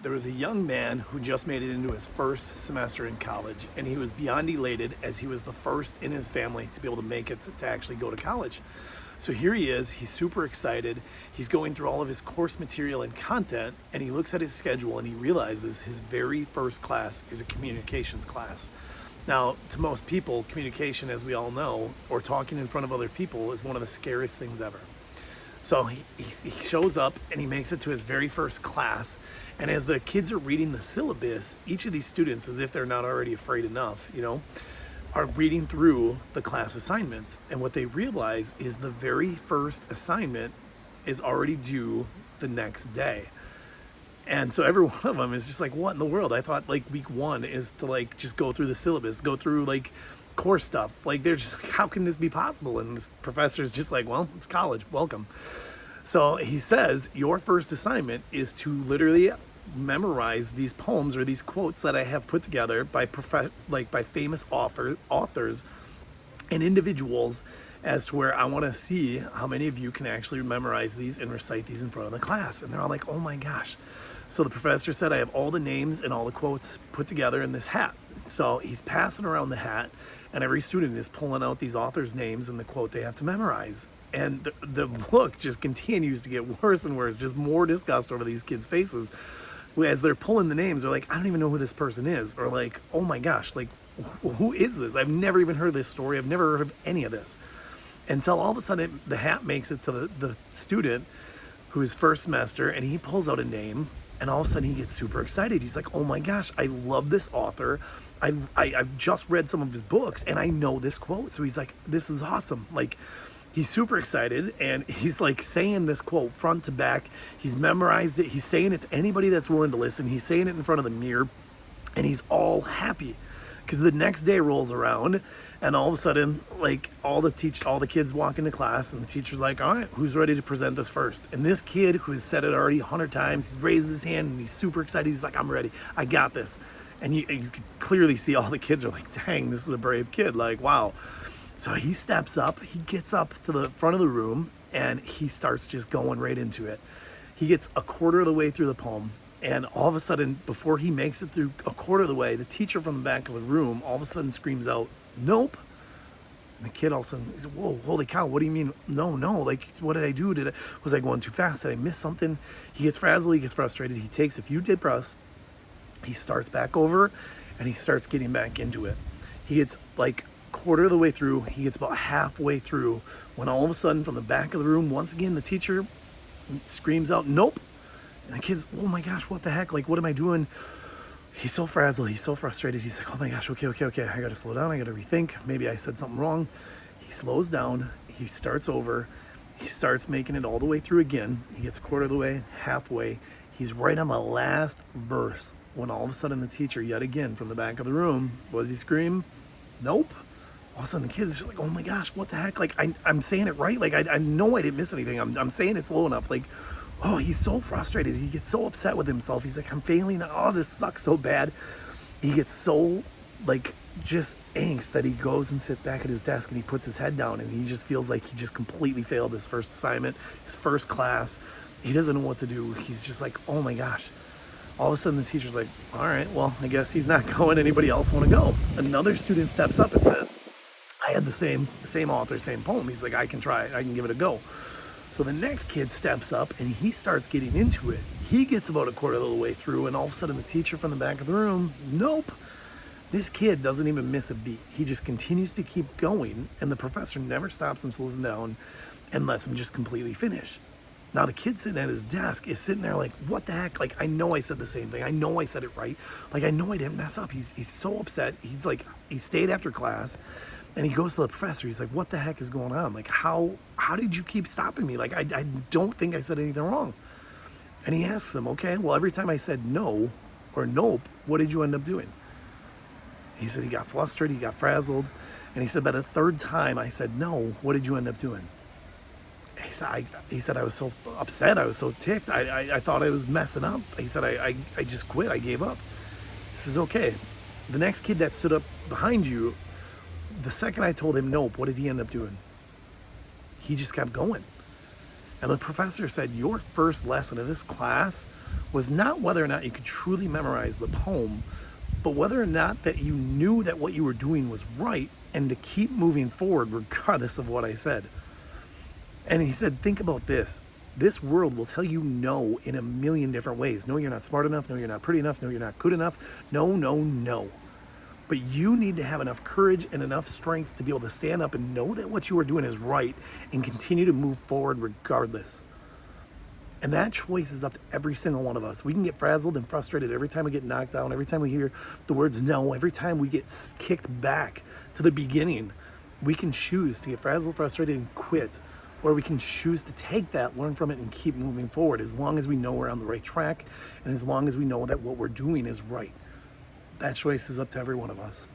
There was a young man who just made it into his first semester in college, and he was beyond elated as he was the first in his family to be able to make it to actually go to college. So here he is, he's super excited. He's going through all of his course material and content, and he looks at his schedule and he realizes his very first class is a communications class. Now, to most people, communication, as we all know, or talking in front of other people, is one of the scariest things ever. So he shows up and he makes it to his very first class. And as the kids are reading the syllabus, each of these students, as if they're not already afraid enough, are reading through the class assignments. And what they realize is the very first assignment is already due the next day. And so every one of them is just like, what in the world? I thought like week one is to like just go through the syllabus, go through like course stuff. Like they're just like, how can this be possible? And this professor's just like, well, it's college, welcome. So he says, your first assignment is to literally memorize these poems or these quotes that I have put together by famous authors and individuals, as to where I want to see how many of you can actually memorize these and recite these in front of the class. And they're all like, oh my gosh. So the professor said, I have all the names and all the quotes put together in this hat. So he's passing around the hat, and every student is pulling out these authors' names and the quote they have to memorize. And the look just continues to get worse and worse, just more disgust over these kids' faces. As they're pulling the names, they're like, I don't even know who this person is. Or like, oh my gosh, like, who is this? I've never even heard this story. I've never heard of any of this. Until all of a sudden the hat makes it to the student who is first semester, and he pulls out a name, and all of a sudden he gets super excited. He's like, oh my gosh, I love this author. I've just read some of his books and I know this quote. So he's like, this is awesome. Like, he's super excited, and he's like saying this quote front to back. He's memorized it. He's saying it to anybody that's willing to listen. He's saying it in front of the mirror, and he's all happy because the next day rolls around, and all of a sudden, like all the kids walk into class, and the teacher's like, all right, who's ready to present this first? And this kid, who has said it already 100 times, he's raised his hand and he's super excited. He's like, I'm ready. I got this. And you could clearly see all the kids are like, dang, this is a brave kid. Like, wow. So he steps up, he gets up to the front of the room, and he starts just going right into it. He gets a quarter of the way through the poem, and all of a sudden, before he makes it through a quarter of the way, the teacher from the back of the room all of a sudden screams out, nope. And the kid all of a sudden, he's, whoa, holy cow, what do you mean? No, like, what did I do? Was I going too fast? Did I miss something? He gets frazzled, he gets frustrated, he takes a few deep breaths, he starts back over, and he starts getting back into it. He gets like quarter of the way through, he gets about halfway through, when all of a sudden from the back of the room, once again, the teacher screams out, nope. And the kid's, oh my gosh, what the heck? Like, what am I doing? He's so frazzled, he's so frustrated. He's like, oh my gosh, okay. I gotta slow down, I gotta rethink. Maybe I said something wrong. He slows down, he starts over, he starts making it all the way through again. He gets quarter of the way, halfway. He's right on the last verse when all of a sudden the teacher, yet again, from the back of the room, what does he scream? Nope. All of a sudden the kids are just like, oh my gosh, what the heck? Like, I'm saying it right. Like, I know I didn't miss anything. I'm saying it slow enough. Like, oh, he's so frustrated. He gets so upset with himself. He's like, I'm failing. Oh, this sucks so bad. He gets so, like, just angst that he goes and sits back at his desk and he puts his head down, and he just feels like he just completely failed his first assignment, his first class. He doesn't know what to do. He's just like, oh my gosh. All of a sudden the teacher's like, all right, well, I guess he's not going. Anybody else want to go? Another student steps up and says, I had the same author, same poem. He's like, I can try it. I can give it a go. So the next kid steps up and he starts getting into it. He gets about a quarter of the way through, and all of a sudden the teacher from the back of the room, nope. This kid doesn't even miss a beat. He just continues to keep going, and the professor never stops him, slows him down, and lets him just completely finish. Now the kid sitting at his desk is sitting there like, what the heck? Like, I know I said the same thing. I know I said it right. Like, I know I didn't mess up. He's so upset. He's like, he stayed after class, and he goes to the professor. He's like, what the heck is going on? Like, how did you keep stopping me? Like, I don't think I said anything wrong. And he asks him, okay, well, every time I said no or nope, what did you end up doing? He said he got frustrated, he got frazzled. And he said, by the third time I said no, what did you end up doing? He said, I was so upset, I was so ticked, I thought I was messing up. He said, I just quit, I gave up. He says, okay, the next kid that stood up behind you, the second I told him nope, what did he end up doing? He just kept going. And the professor said, your first lesson of this class was not whether or not you could truly memorize the poem, but whether or not that you knew that what you were doing was right and to keep moving forward regardless of what I said. And he said, think about this. This world will tell you no in a million different ways. No, you're not smart enough. No, you're not pretty enough. No, you're not good enough. No, no, no. But you need to have enough courage and enough strength to be able to stand up and know that what you are doing is right and continue to move forward regardless. And that choice is up to every single one of us. We can get frazzled and frustrated every time we get knocked down, every time we hear the words no, every time we get kicked back to the beginning. We can choose to get frazzled, frustrated, and quit. Or we can choose to take that, learn from it, and keep moving forward as long as we know we're on the right track and as long as we know that what we're doing is right. That choice is up to every one of us.